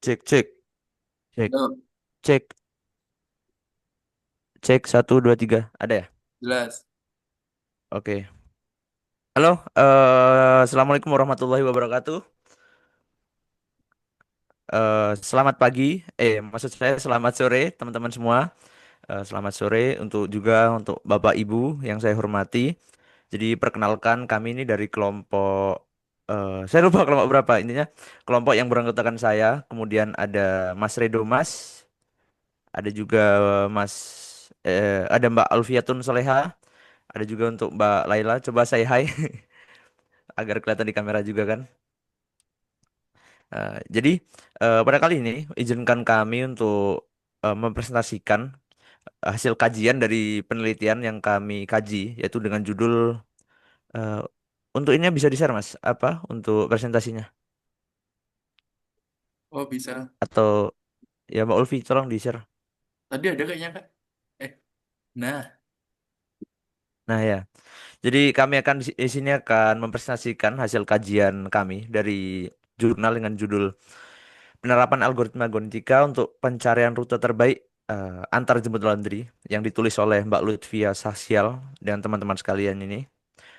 Cek, cek, cek, Halo, cek, cek, satu, dua, tiga. Ada ya? jelas. Oke. Halo, Assalamualaikum warahmatullahi wabarakatuh. Selamat pagi, maksud saya selamat sore, teman-teman semua. Selamat sore untuk Bapak Ibu yang saya hormati. Jadi perkenalkan kami ini dari kelompok, saya lupa kelompok berapa. Intinya kelompok yang beranggotakan saya. Kemudian ada Mas Redo Mas, ada juga Mas, ada Mbak Alfiatun Soleha. Ada juga untuk Mbak Laila. Coba saya hai agar kelihatan di kamera juga kan. Jadi pada kali ini izinkan kami untuk mempresentasikan hasil kajian dari penelitian yang kami kaji, yaitu dengan judul eh, untuk ini bisa di-share Mas, apa untuk presentasinya? Oh, bisa. Atau ya Mbak Ulfi tolong di-share. Tadi ada kayaknya, Kak. Eh, nah. Nah ya, jadi kami akan di sini akan mempresentasikan hasil kajian kami dari jurnal dengan judul Penerapan Algoritma Gontika untuk Pencarian Rute Terbaik Antar Jemput Laundry yang ditulis oleh Mbak Lutfia Sasial dan teman-teman sekalian ini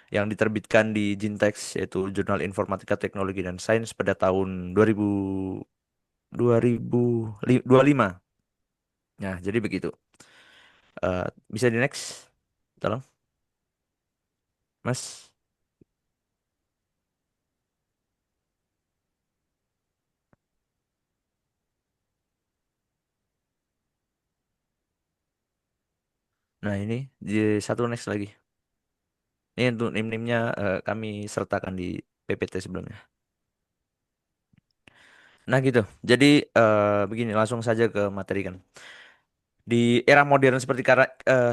yang diterbitkan di Jintex yaitu Jurnal Informatika Teknologi dan Sains pada tahun 2025. Nah, jadi begitu. Bisa di next, tolong, Mas. Nah, ini di satu next lagi. Ini untuk nim-nimnya kami sertakan di PPT sebelumnya. Nah, gitu. Jadi begini langsung saja ke materi kan. Di era modern seperti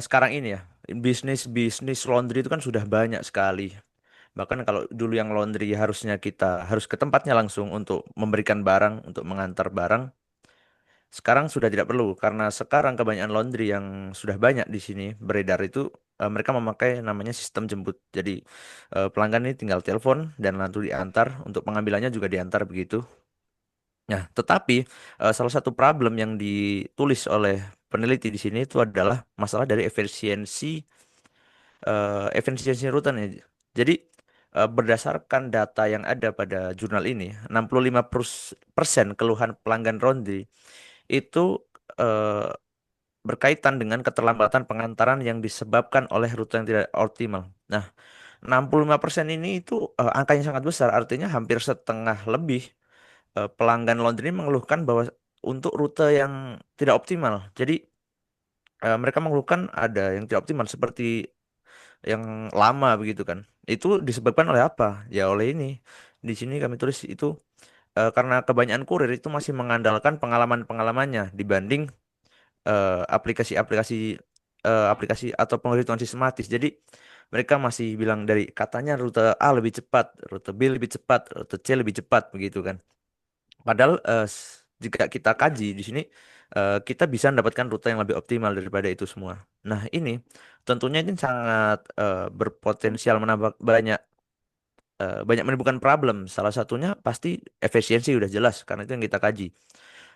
sekarang ini ya, bisnis laundry itu kan sudah banyak sekali. Bahkan kalau dulu yang laundry harusnya kita harus ke tempatnya langsung untuk memberikan barang, untuk mengantar barang. Sekarang sudah tidak perlu karena sekarang kebanyakan laundry yang sudah banyak di sini beredar itu mereka memakai namanya sistem jemput. Jadi pelanggan ini tinggal telepon dan lalu diantar, untuk pengambilannya juga diantar begitu. Nah, tetapi salah satu problem yang ditulis oleh peneliti di sini itu adalah masalah dari efisiensi rute nih. Jadi berdasarkan data yang ada pada jurnal ini, 65% keluhan pelanggan ronde itu eh, berkaitan dengan keterlambatan pengantaran yang disebabkan oleh rute yang tidak optimal. Nah, 65% ini itu angkanya sangat besar, artinya hampir setengah lebih pelanggan laundry ini mengeluhkan bahwa untuk rute yang tidak optimal. Jadi mereka mengeluhkan ada yang tidak optimal seperti yang lama begitu kan. Itu disebabkan oleh apa? Ya oleh ini. Di sini kami tulis itu karena kebanyakan kurir itu masih mengandalkan pengalaman-pengalamannya dibanding aplikasi-aplikasi aplikasi atau penghitungan sistematis. Jadi mereka masih bilang dari katanya rute A lebih cepat, rute B lebih cepat, rute C lebih cepat begitu kan. Padahal jika kita kaji di sini kita bisa mendapatkan rute yang lebih optimal daripada itu semua. Nah, ini tentunya ini sangat berpotensial menambah banyak menimbulkan problem. Salah satunya pasti efisiensi udah jelas karena itu yang kita kaji.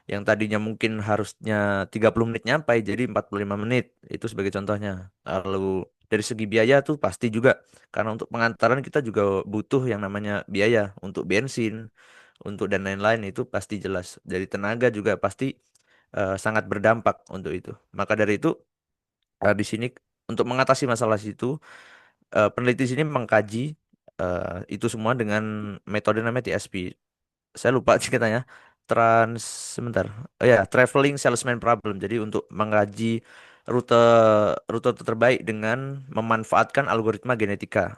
Yang tadinya mungkin harusnya 30 menit nyampai jadi 45 menit. Itu sebagai contohnya. Lalu dari segi biaya tuh pasti juga karena untuk pengantaran kita juga butuh yang namanya biaya untuk bensin, untuk dan lain-lain itu pasti jelas. Dari tenaga juga pasti sangat berdampak untuk itu. Maka dari itu di sini untuk mengatasi masalah situ peneliti di sini mengkaji itu semua dengan metode namanya TSP. Saya lupa sih katanya. Sebentar. Oh ya, traveling salesman problem. Jadi untuk mengkaji rute rute terbaik dengan memanfaatkan algoritma genetika.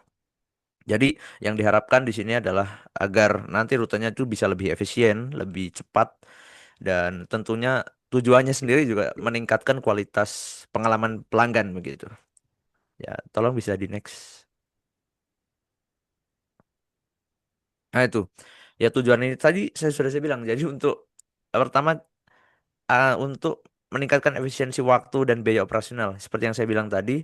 Jadi yang diharapkan di sini adalah agar nanti rutenya itu bisa lebih efisien, lebih cepat, dan tentunya tujuannya sendiri juga meningkatkan kualitas pengalaman pelanggan begitu. Ya, tolong bisa di next. Nah itu, ya tujuan ini tadi saya bilang. Jadi untuk pertama untuk meningkatkan efisiensi waktu dan biaya operasional, seperti yang saya bilang tadi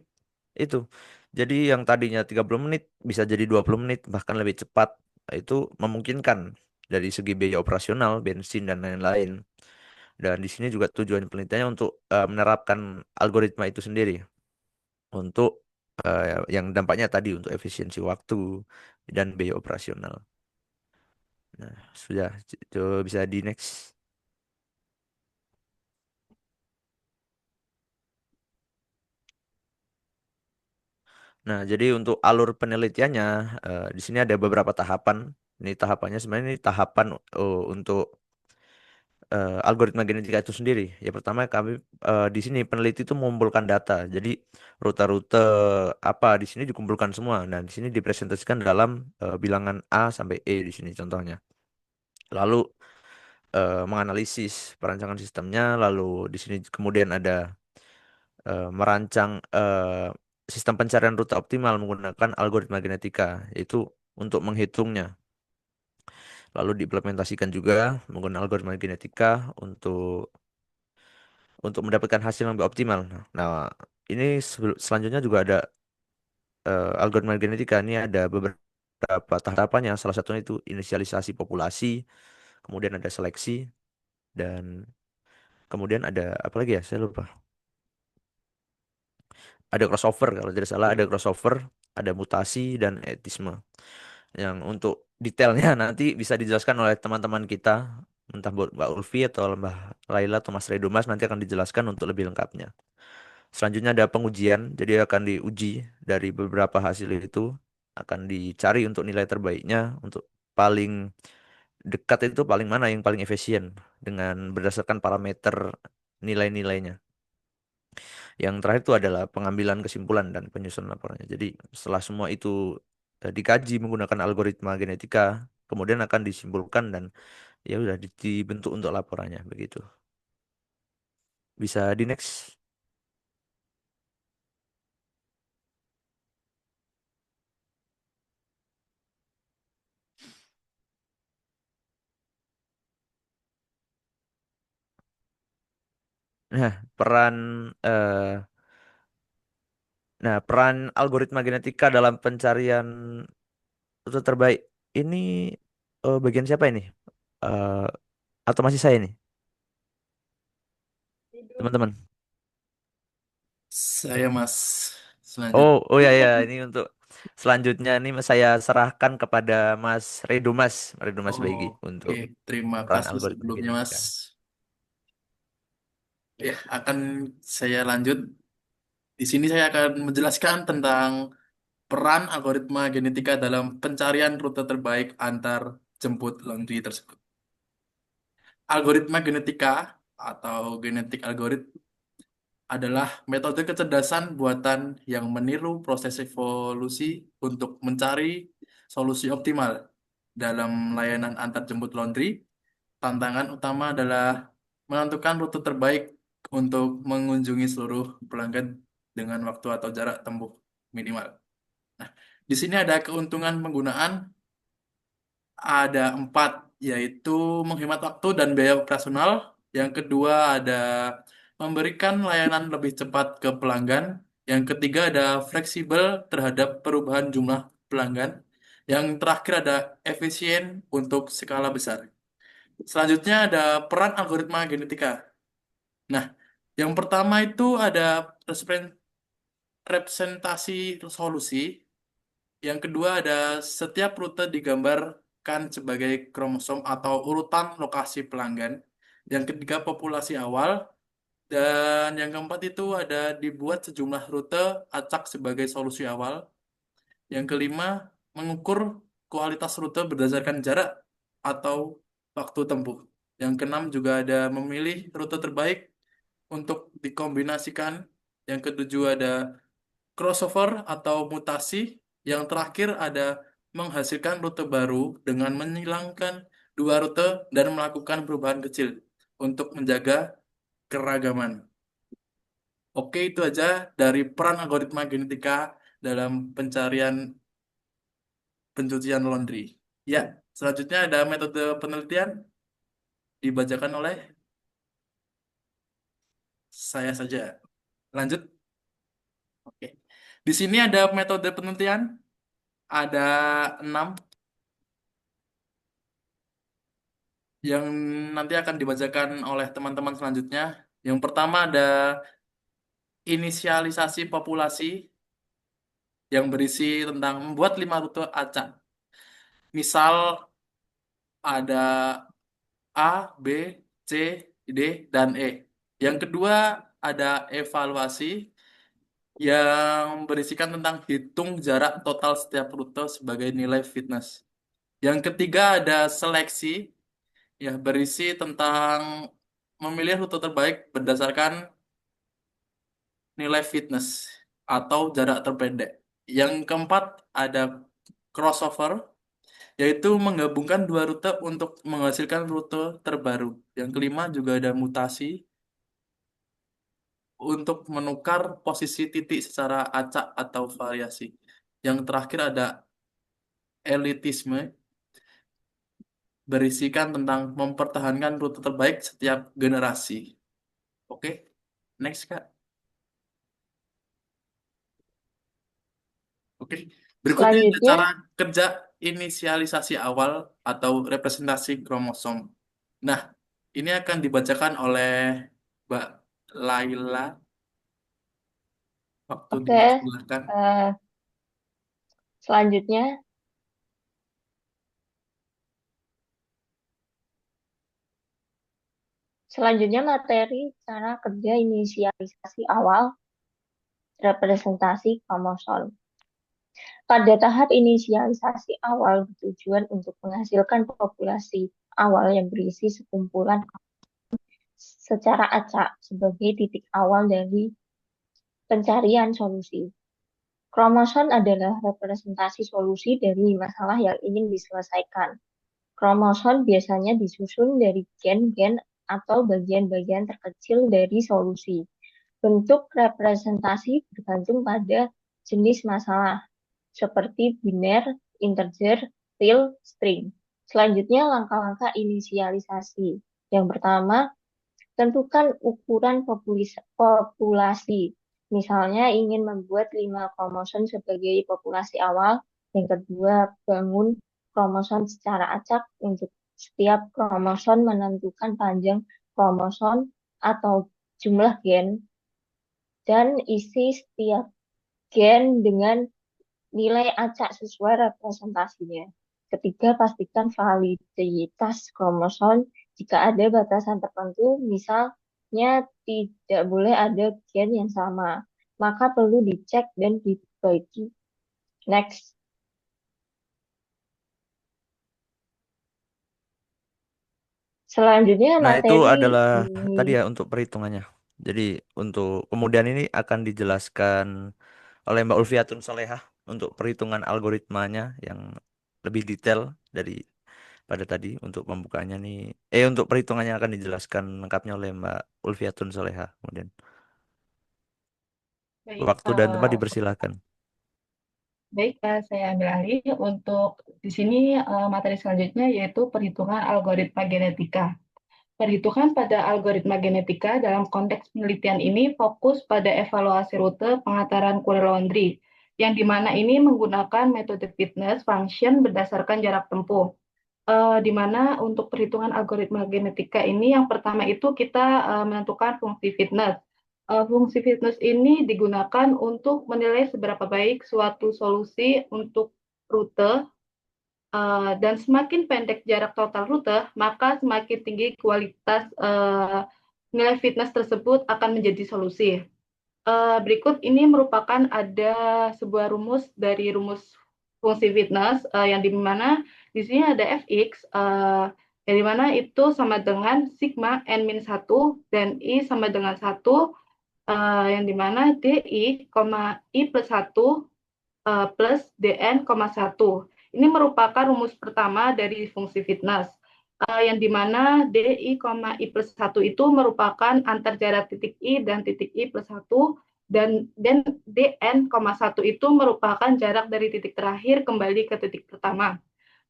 itu. Jadi yang tadinya 30 menit bisa jadi 20 menit bahkan lebih cepat. Itu memungkinkan. dari segi biaya operasional, bensin dan lain-lain. Dan di sini juga tujuan penelitiannya untuk menerapkan algoritma itu sendiri untuk yang dampaknya tadi untuk efisiensi waktu dan biaya operasional. Nah, sudah itu bisa di next. Nah, jadi untuk alur penelitiannya di sini ada beberapa tahapan. Ini tahapannya sebenarnya ini tahapan untuk algoritma genetika itu sendiri. Ya pertama kami di sini peneliti itu mengumpulkan data. Jadi rute-rute apa di sini dikumpulkan semua. Dan di sini dipresentasikan dalam bilangan A sampai E di sini contohnya. Lalu menganalisis perancangan sistemnya. Lalu di sini kemudian ada merancang sistem pencarian rute optimal menggunakan algoritma genetika, yaitu untuk menghitungnya. Lalu diimplementasikan juga menggunakan algoritma genetika untuk mendapatkan hasil yang lebih optimal. Nah, ini selanjutnya juga ada algoritma genetika. Ini ada beberapa tahapannya. Salah satunya itu inisialisasi populasi, kemudian ada seleksi, dan kemudian ada apa lagi ya? Saya lupa. Ada crossover kalau tidak salah, ada crossover, ada mutasi dan etisme. Yang untuk detailnya nanti bisa dijelaskan oleh teman-teman kita, entah Mbak Ulfi atau Mbak Laila atau Mas Redo Mas nanti akan dijelaskan untuk lebih lengkapnya. Selanjutnya ada pengujian, jadi akan diuji dari beberapa hasil itu, akan dicari untuk nilai terbaiknya, untuk paling dekat itu paling mana yang paling efisien dengan berdasarkan parameter nilai-nilainya. Yang terakhir itu adalah pengambilan kesimpulan dan penyusunan laporannya. Jadi setelah semua itu dikaji menggunakan algoritma genetika, kemudian akan disimpulkan dan ya udah dibentuk untuk laporannya begitu. Bisa di next. Nah, peran eh, peran algoritma genetika dalam pencarian rute terbaik ini bagian siapa ini? Eh, atau masih saya nih, teman-teman? Saya Mas Oh, selanjutnya. oh ya ya, ini untuk selanjutnya ini saya serahkan kepada Mas Redo Mas, Redo Mas Baigi Oke, untuk terima peran kasih algoritma sebelumnya Mas. genetika. Ya, akan saya lanjut. Di sini saya akan menjelaskan tentang peran algoritma genetika dalam pencarian rute terbaik antar jemput laundry tersebut. Algoritma genetika atau genetik algoritma adalah metode kecerdasan buatan yang meniru proses evolusi untuk mencari solusi optimal dalam layanan antar jemput laundry. Tantangan utama adalah menentukan rute terbaik untuk mengunjungi seluruh pelanggan dengan waktu atau jarak tempuh minimal. Nah, di sini ada keuntungan penggunaan, ada empat, yaitu menghemat waktu dan biaya operasional. Yang kedua ada memberikan layanan lebih cepat ke pelanggan. Yang ketiga ada fleksibel terhadap perubahan jumlah pelanggan. Yang terakhir ada efisien untuk skala besar. Selanjutnya ada peran algoritma genetika. Nah, yang pertama itu ada representasi solusi. Yang kedua ada setiap rute digambarkan sebagai kromosom atau urutan lokasi pelanggan. Yang ketiga populasi awal. Dan yang keempat itu ada dibuat sejumlah rute acak sebagai solusi awal. Yang kelima mengukur kualitas rute berdasarkan jarak atau waktu tempuh. Yang keenam juga ada memilih rute terbaik untuk dikombinasikan. Yang ketujuh ada crossover atau mutasi. Yang terakhir ada menghasilkan rute baru dengan menghilangkan dua rute dan melakukan perubahan kecil untuk menjaga keragaman. Oke, itu aja dari peran algoritma genetika dalam pencarian pencucian laundry. Ya, selanjutnya ada metode penelitian dibacakan oleh saya saja. Lanjut. Oke. Di sini ada metode penelitian, ada 6. yang nanti akan dibacakan oleh teman-teman selanjutnya. Yang pertama ada inisialisasi populasi yang berisi tentang membuat 5 rute acak. Misal ada A, B, C, D, dan E. Yang kedua ada evaluasi yang berisikan tentang hitung jarak total setiap rute sebagai nilai fitness. Yang ketiga ada seleksi, ya berisi tentang memilih rute terbaik berdasarkan nilai fitness atau jarak terpendek. Yang keempat ada crossover, yaitu menggabungkan 2 rute untuk menghasilkan rute terbaru. Yang kelima juga ada mutasi untuk menukar posisi titik secara acak atau variasi. Yang terakhir ada elitisme, berisikan tentang mempertahankan rute terbaik setiap generasi. Oke, next Kak. Oke, berikutnya ada cara Selanjutnya, kerja inisialisasi awal atau representasi kromosom. Nah, ini akan dibacakan oleh Mbak Laila. Waktu oke, dipersilahkan. eh, selanjutnya, selanjutnya materi cara kerja inisialisasi awal representasi kromosom. Pada tahap inisialisasi awal bertujuan untuk menghasilkan populasi awal yang berisi sekumpulan secara acak sebagai titik awal dari pencarian solusi. Kromosom adalah representasi solusi dari masalah yang ingin diselesaikan. Kromosom biasanya disusun dari gen-gen atau bagian-bagian terkecil dari solusi. Bentuk representasi bergantung pada jenis masalah, seperti biner, integer, real, string. Selanjutnya, langkah-langkah inisialisasi. Yang pertama, tentukan ukuran populasi. Misalnya ingin membuat 5 kromosom sebagai populasi awal. Yang kedua, bangun kromosom secara acak. Untuk setiap kromosom menentukan panjang kromosom atau jumlah gen dan isi setiap gen dengan nilai acak sesuai representasinya. Ketiga, pastikan validitas kromosom. Jika ada batasan tertentu, misalnya tidak boleh ada gen yang sama, maka perlu dicek dan dibagi. Next. Selanjutnya Nah, itu materi adalah ini. tadi ya untuk perhitungannya. Jadi untuk kemudian ini akan dijelaskan oleh Mbak Ulfiatun Solehah untuk perhitungan algoritmanya yang lebih detail dari pada tadi untuk pembukaannya nih. Untuk perhitungannya akan dijelaskan lengkapnya oleh Mbak Ulfiatun Solehah. Kemudian Baik, waktu dan tempat dipersilahkan. baik, saya ambil alih untuk di sini materi selanjutnya yaitu perhitungan algoritma genetika. Perhitungan pada algoritma genetika dalam konteks penelitian ini fokus pada evaluasi rute pengantaran kurir laundry, yang dimana ini menggunakan metode fitness function berdasarkan jarak tempuh. Di mana untuk perhitungan algoritma genetika ini yang pertama itu kita menentukan fungsi fitness. Fungsi fitness ini digunakan untuk menilai seberapa baik suatu solusi untuk rute. Dan semakin pendek jarak total rute, maka semakin tinggi kualitas nilai fitness tersebut akan menjadi solusi. Berikut ini merupakan ada sebuah rumus dari rumus fungsi fitness yang di mana di sini ada fx yang di mana itu sama dengan sigma n min 1 dan i sama dengan 1 yang di mana di, i plus 1 plus dn, 1. Ini merupakan rumus pertama dari fungsi fitness, yang dimana di, i plus 1 itu merupakan antar jarak titik i dan titik i plus 1, dan dn, 1 itu merupakan jarak dari titik terakhir kembali ke titik pertama.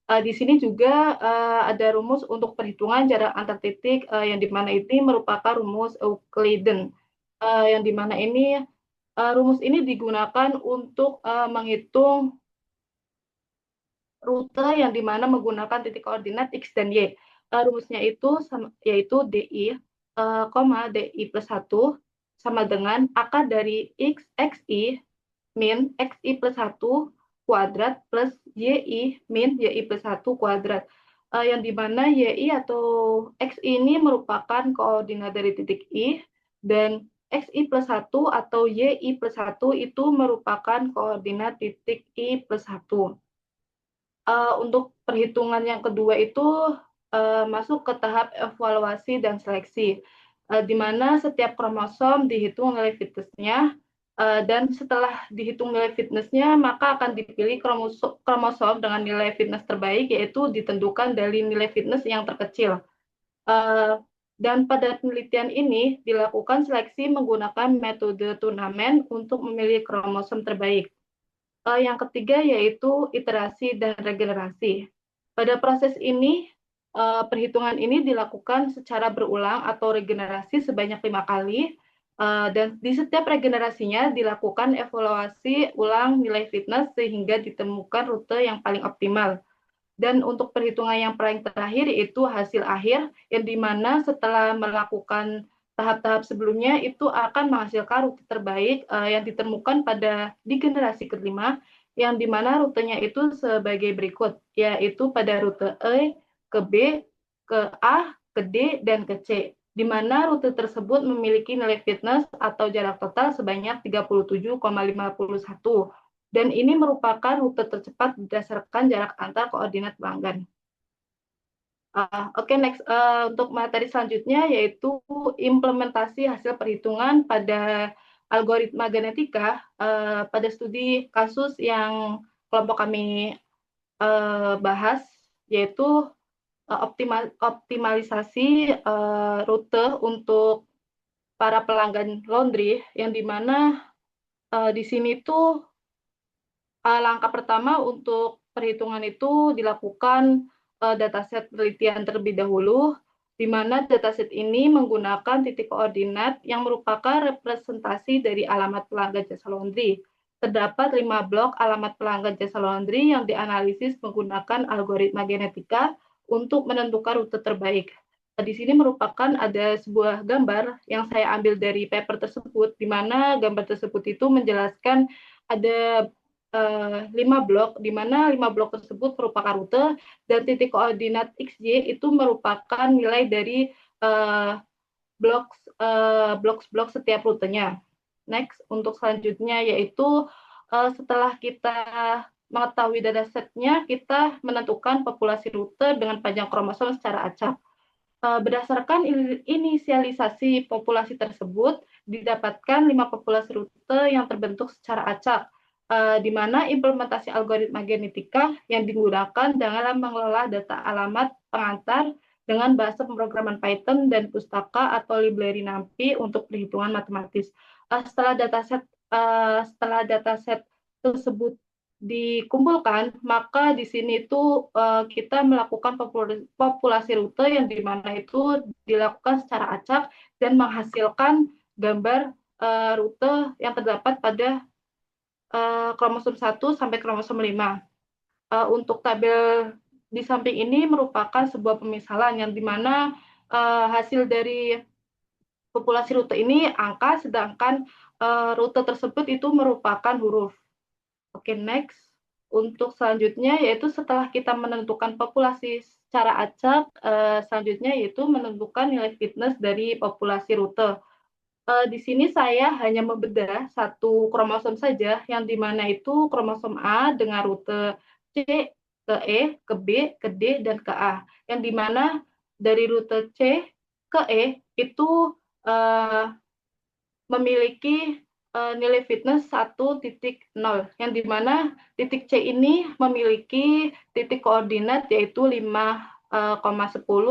Di sini juga ada rumus untuk perhitungan jarak antar titik, yang dimana ini merupakan rumus Euclidean, yang dimana ini rumus ini digunakan untuk menghitung rute yang dimana menggunakan titik koordinat X dan Y. rumusnya itu yaitu DI, DI plus 1 sama dengan akar dari XI min XI plus 1 kuadrat plus YI min YI plus 1 kuadrat. Yang dimana YI atau XI ini merupakan koordinat dari titik I, dan XI plus 1 atau YI plus 1 itu merupakan koordinat titik I plus 1. Untuk perhitungan yang kedua itu masuk ke tahap evaluasi dan seleksi, di mana setiap kromosom dihitung nilai fitness-nya, dan setelah dihitung nilai fitness-nya, maka akan dipilih kromosom dengan nilai fitness terbaik, yaitu ditentukan dari nilai fitness yang terkecil. Dan pada penelitian ini dilakukan seleksi menggunakan metode turnamen untuk memilih kromosom terbaik. Yang ketiga yaitu iterasi dan regenerasi. Pada proses ini, perhitungan ini dilakukan secara berulang atau regenerasi sebanyak 5 kali, dan di setiap regenerasinya dilakukan evaluasi ulang nilai fitness sehingga ditemukan rute yang paling optimal. Dan untuk perhitungan yang paling terakhir yaitu hasil akhir, yang dimana setelah melakukan tahap-tahap sebelumnya itu akan menghasilkan rute terbaik yang ditemukan di generasi kelima, yang dimana rutenya itu sebagai berikut, yaitu pada rute E ke B, ke A, ke D, dan ke C, di mana rute tersebut memiliki nilai fitness atau jarak total sebanyak 37,51, dan ini merupakan rute tercepat berdasarkan jarak antar koordinat pelanggan. Oke, next. Untuk materi selanjutnya yaitu implementasi hasil perhitungan pada algoritma genetika pada studi kasus yang kelompok kami bahas, yaitu optimalisasi rute untuk para pelanggan laundry, yang dimana di sini tuh langkah pertama untuk perhitungan itu dilakukan dataset penelitian terlebih dahulu, di mana dataset ini menggunakan titik koordinat yang merupakan representasi dari alamat pelanggan jasa laundry. Terdapat 5 blok alamat pelanggan jasa laundry yang dianalisis menggunakan algoritma genetika untuk menentukan rute terbaik. Di sini merupakan ada sebuah gambar yang saya ambil dari paper tersebut, di mana gambar tersebut itu menjelaskan ada 5 blok, di mana 5 blok tersebut merupakan rute, dan titik koordinat XY itu merupakan nilai dari blok setiap rutenya. Next, untuk selanjutnya yaitu setelah kita mengetahui datasetnya, kita menentukan populasi rute dengan panjang kromosom secara acak. Berdasarkan inisialisasi populasi tersebut, didapatkan 5 populasi rute yang terbentuk secara acak, di mana implementasi algoritma genetika yang digunakan dalam mengelola data alamat pengantar dengan bahasa pemrograman Python dan pustaka atau library NumPy untuk perhitungan matematis. Setelah dataset tersebut dikumpulkan, maka di sini itu kita melakukan populasi rute yang dimana itu dilakukan secara acak dan menghasilkan gambar rute yang terdapat pada kromosom 1 sampai kromosom 5. Untuk tabel di samping ini merupakan sebuah pemisalan yang dimana hasil dari populasi rute ini angka, sedangkan rute tersebut itu merupakan huruf. Oke, next. Untuk selanjutnya yaitu setelah kita menentukan populasi secara acak, selanjutnya yaitu menentukan nilai fitness dari populasi rute. Di sini saya hanya membedah satu kromosom saja, yang dimana itu kromosom A dengan rute C ke E, ke B, ke D, dan ke A. Yang dimana dari rute C ke E itu memiliki nilai fitness 1.0, yang dimana titik C ini memiliki titik koordinat yaitu 5,10,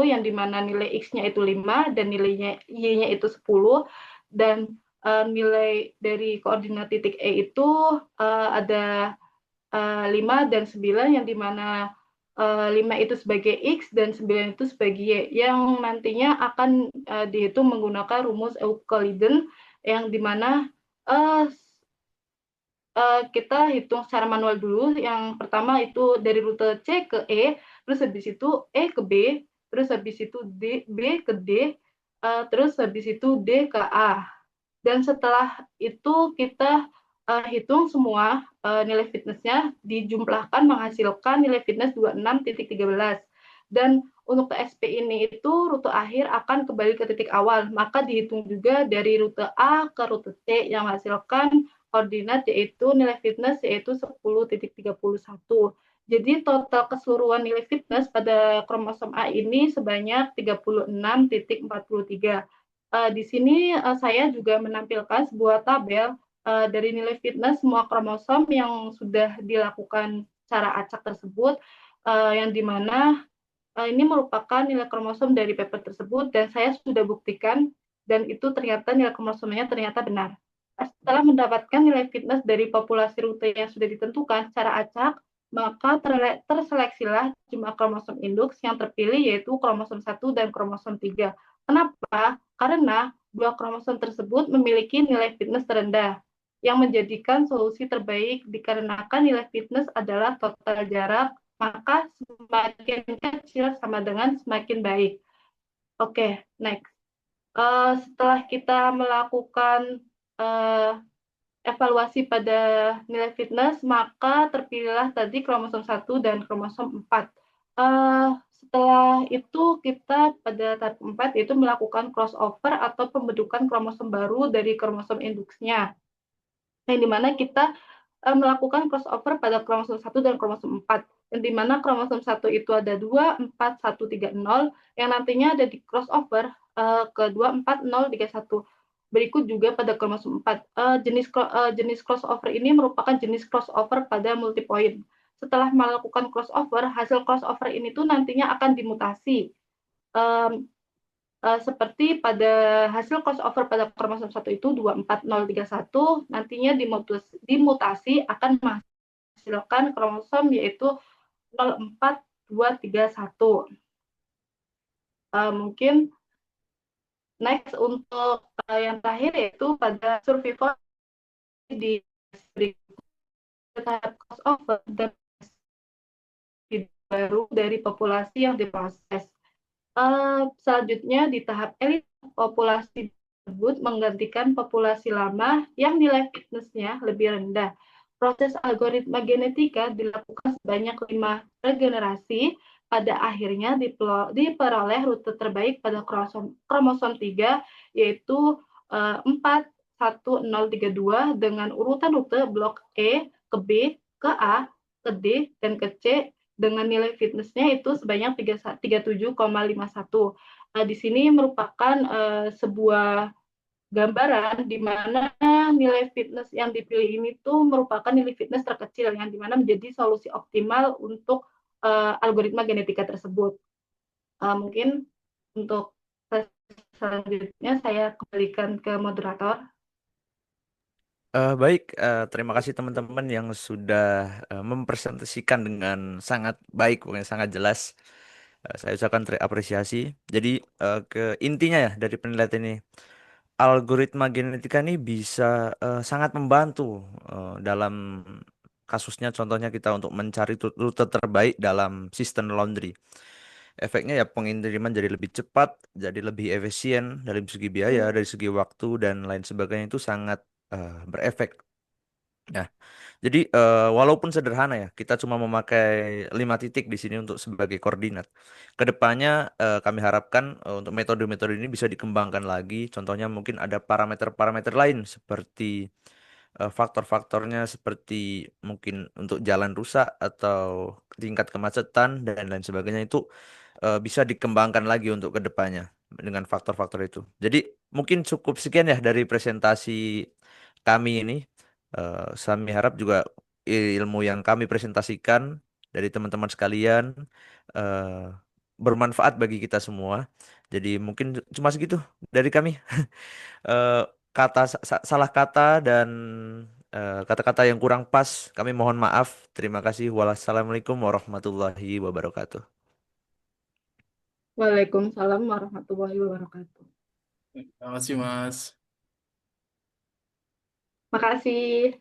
yang dimana nilai X-nya itu 5 dan nilainya Y-nya itu 10, dan nilai dari koordinat titik E itu ada 5 dan 9, yang dimana 5 itu sebagai X dan 9 itu sebagai Y, yang nantinya akan dihitung menggunakan rumus Euclidean, yang dimana kita hitung secara manual dulu. Yang pertama itu dari rute C ke E, terus habis itu E ke B, terus habis itu B ke D, terus habis itu D ke A. Dan setelah itu kita hitung semua nilai fitnessnya, dijumlahkan menghasilkan nilai fitness 26.13. Dan untuk TSP ini itu rute akhir akan kembali ke titik awal, maka dihitung juga dari rute A ke rute C yang menghasilkan koordinat yaitu nilai fitness yaitu 10.31. Jadi total keseluruhan nilai fitness pada kromosom A ini sebanyak 36.43. Di sini saya juga menampilkan sebuah tabel dari nilai fitness semua kromosom yang sudah dilakukan secara acak tersebut, yang dimana ini merupakan nilai kromosom dari paper tersebut dan saya sudah buktikan dan itu ternyata nilai kromosomnya ternyata benar. Setelah mendapatkan nilai fitness dari populasi rute yang sudah ditentukan secara acak, maka terseleksilah jumlah kromosom induk yang terpilih yaitu kromosom 1 dan kromosom 3. Kenapa? Karena dua kromosom tersebut memiliki nilai fitness terendah yang menjadikan solusi terbaik dikarenakan nilai fitness adalah total jarak, maka semakin kecil sama dengan semakin baik. Oke, next. Setelah kita melakukan evaluasi pada nilai fitness, maka terpilihlah tadi kromosom 1 dan kromosom 4. Setelah itu kita pada tahap 4 yaitu melakukan crossover atau pembentukan kromosom baru dari kromosom induksnya. Yang dimana kita melakukan crossover pada kromosom 1 dan kromosom 4. Yang dimana kromosom 1 itu ada 24130 yang nantinya ada di crossover ke 24031. Berikut juga pada kromosom 4. Jenis crossover ini merupakan jenis crossover pada multipoint. Setelah melakukan crossover, hasil crossover ini tuh nantinya akan dimutasi. Seperti pada hasil crossover pada kromosom 1 itu 24031, nantinya dimutasi akan menghasilkan kromosom yaitu 04231. Mungkin next untuk yang terakhir yaitu pada survival di tahap crossover dan baru dari populasi yang diproses. Selanjutnya di tahap elit, populasi tersebut menggantikan populasi lama yang nilai fitnessnya lebih rendah. Proses algoritma genetika dilakukan sebanyak 5 regenerasi, pada akhirnya diperoleh rute terbaik pada kromosom 3, yaitu 41032 dengan urutan rute blok E ke B, ke A, ke D, dan ke C dengan nilai fitnessnya itu sebanyak 37,51. Di sini merupakan sebuah gambaran di mana nilai fitness yang dipilih ini tuh merupakan nilai fitness terkecil yang di mana menjadi solusi optimal untuk algoritma genetika tersebut. Mungkin untuk selanjutnya saya kembalikan ke moderator. Baik, terima kasih teman-teman yang sudah mempresentasikan dengan sangat baik, pokoknya sangat jelas. Saya ucapkan apresiasi. Jadi ke intinya ya dari penelitian ini, algoritma genetika ini bisa sangat membantu dalam kasusnya, contohnya kita untuk mencari rute terbaik dalam sistem laundry. Efeknya ya pengiriman jadi lebih cepat, jadi lebih efisien dari segi biaya, dari segi waktu dan lain sebagainya itu sangat berefek. Nah, jadi walaupun sederhana ya, kita cuma memakai 5 titik di sini untuk sebagai koordinat. Kedepannya kami harapkan untuk metode-metode ini bisa dikembangkan lagi. Contohnya mungkin ada parameter-parameter lain seperti faktor-faktornya seperti mungkin untuk jalan rusak atau tingkat kemacetan dan lain sebagainya itu bisa dikembangkan lagi untuk kedepannya dengan faktor-faktor itu. Jadi mungkin cukup sekian ya dari presentasi kami ini. Kami harap juga ilmu yang kami presentasikan dari teman-teman sekalian eh, bermanfaat bagi kita semua. Jadi mungkin cuma segitu dari kami. Eh, salah kata dan kata-kata yang kurang pas, kami mohon maaf. Terima kasih. Wassalamualaikum warahmatullahi wabarakatuh. Waalaikumsalam warahmatullahi wabarakatuh. Terima kasih, Mas. Makasih.